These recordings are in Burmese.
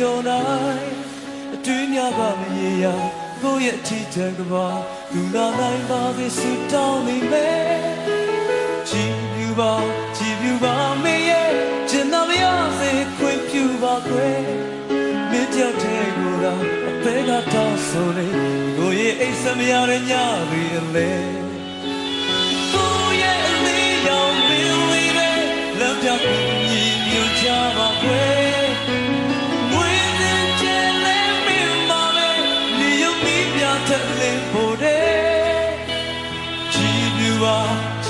ပြောနိုင်အတွင်းများကမရေရာကိုယ့်ရဲ့အထီးတန်ကဘာလူလာနိုင်ပါစေဆူတောင်းနေမယ်ကြည်ပြူပါမင်းရဲ့ကျင်နာမရစေခွင့်ပြုပါကွယ်မင်းကြောက်တဲ့ကိုယ်ကအပေကတောင်းဆိုနေကိုယ့်ရဲ့အိတ်ဆက်မရတဲ့ညတွေအလဲကိုယ့်ရဲ့အလေးရောင်မင်းလေးပဲလက်ပြကူညီညွှန်ချပါကွယ်ဖို့တဲ့ကြ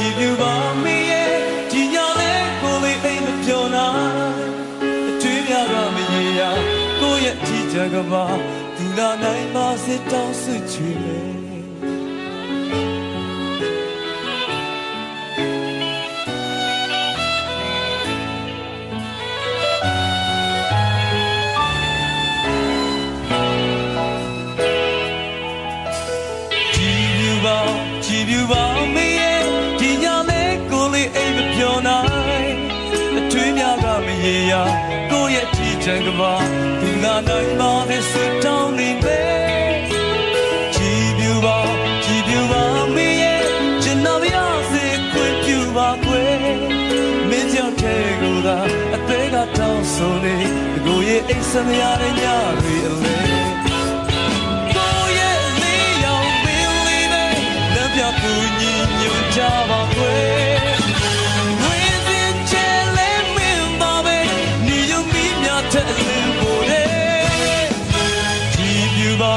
ည်ပြူပါမင်းရဲ့ဒီညလေးကိုလေးအိမ်မပြောနိုင်အတွင်းများကမရေရာကိုယ့်ရဲ့ကြည်ကြံကပါသူလာနိုင်ပါစေတောင်းဆွချွေလေကြည်ပြူပါမင်းရဲ့ဒီညလေးကိုလေးအိမ်မပြောနိုင်အတွင်းများကမရေရာကိုယ့်ရဲ့ကြည်ကြံကပါသူလာနိုင်ပါလေဆွတောင်းနေမယ်ကြည်ပြူပါမင်းရဲ့ကျင်နာမရစေခွင့်ပြုပါကွယ်မင်းကြောင့်ထဲကိုသာအသေးကတောင်းဆိုနေကိုယ့်ရဲ့အိမ်ဆက်မရတဲ့ညတွေအလဲကူညီညွှန်ချပါကွယ်ဝင်းစင်ချဲလဲမင်းပါပဲနေယုံမိမြတ်တဲ့လင်းပေါ်တဲ့ကြည်ပြူပါ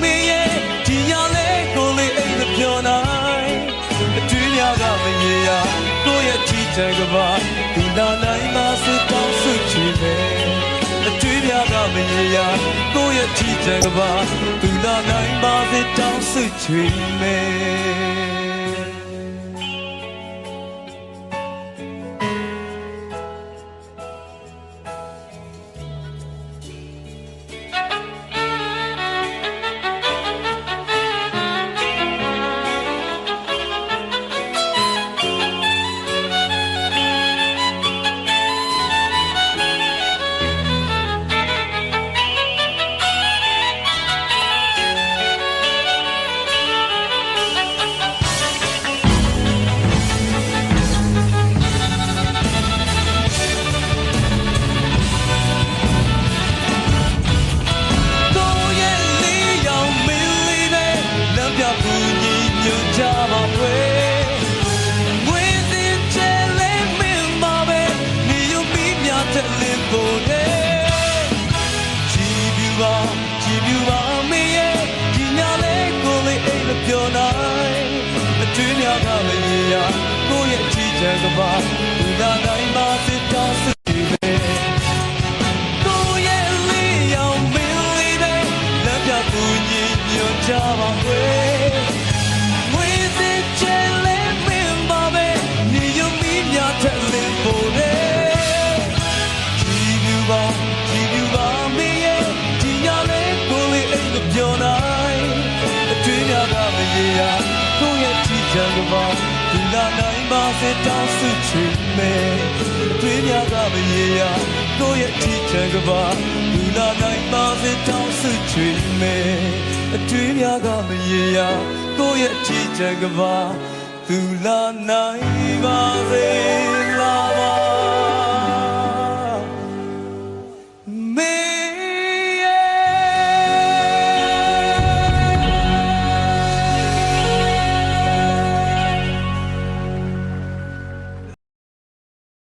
မင်းရဲ့ဒီညလေးကိုလေးအိမ်မပြောနိုင်အတွင်းများကမရေရာကိုယ့်ရဲ့ကြည်ကြံကပါသူလာနိုင်ပါစေတောင်းဆွချွေမယ်အတွင်းများကမရေရာကိုယ့်ရဲ့ကြည်ကြံကပါသူလာနိုင်ပါစေတောင်းဆွချွေမယ်ပြောနိုင်အတွင်းများကမရေရာကိုယ့်ရဲ့ကြည်ကြံကပါသူလာနိုင်ပါစေတောင်းဆွေမယ်ကိုယ့်ရဲ့လေးရောင်မင်းလေးပဲလက်ပြကူညီညွှန်ချပါကွယ်ဝင်းစင်ချဲလဲမင်းပါပဲနေယုံမိမြတ်တဲ့လင်းပေါ်တဲ့ကြည်ပြူပါမင်းရဲ့ဒီညလေးကိုလေးအိမ်မပြောနိုင်အတွင်းများကမရေရာကိုယ့်ရဲ့ကြည်ကြံကပါသူလာနိုင်ပါစေတောင်းဆွချွေမယ်အတွင်းများကမရေရာကိုယ့်ရဲ့ကြည်ကြံကပါသူလာနိုင်ပါစေတောင်းဆွချွေမယ်အတွင်းများကမရေရာကိုယ့်ရဲ့ကြည်ကြံကပါသူလာနိုင်ပါစေလာပါ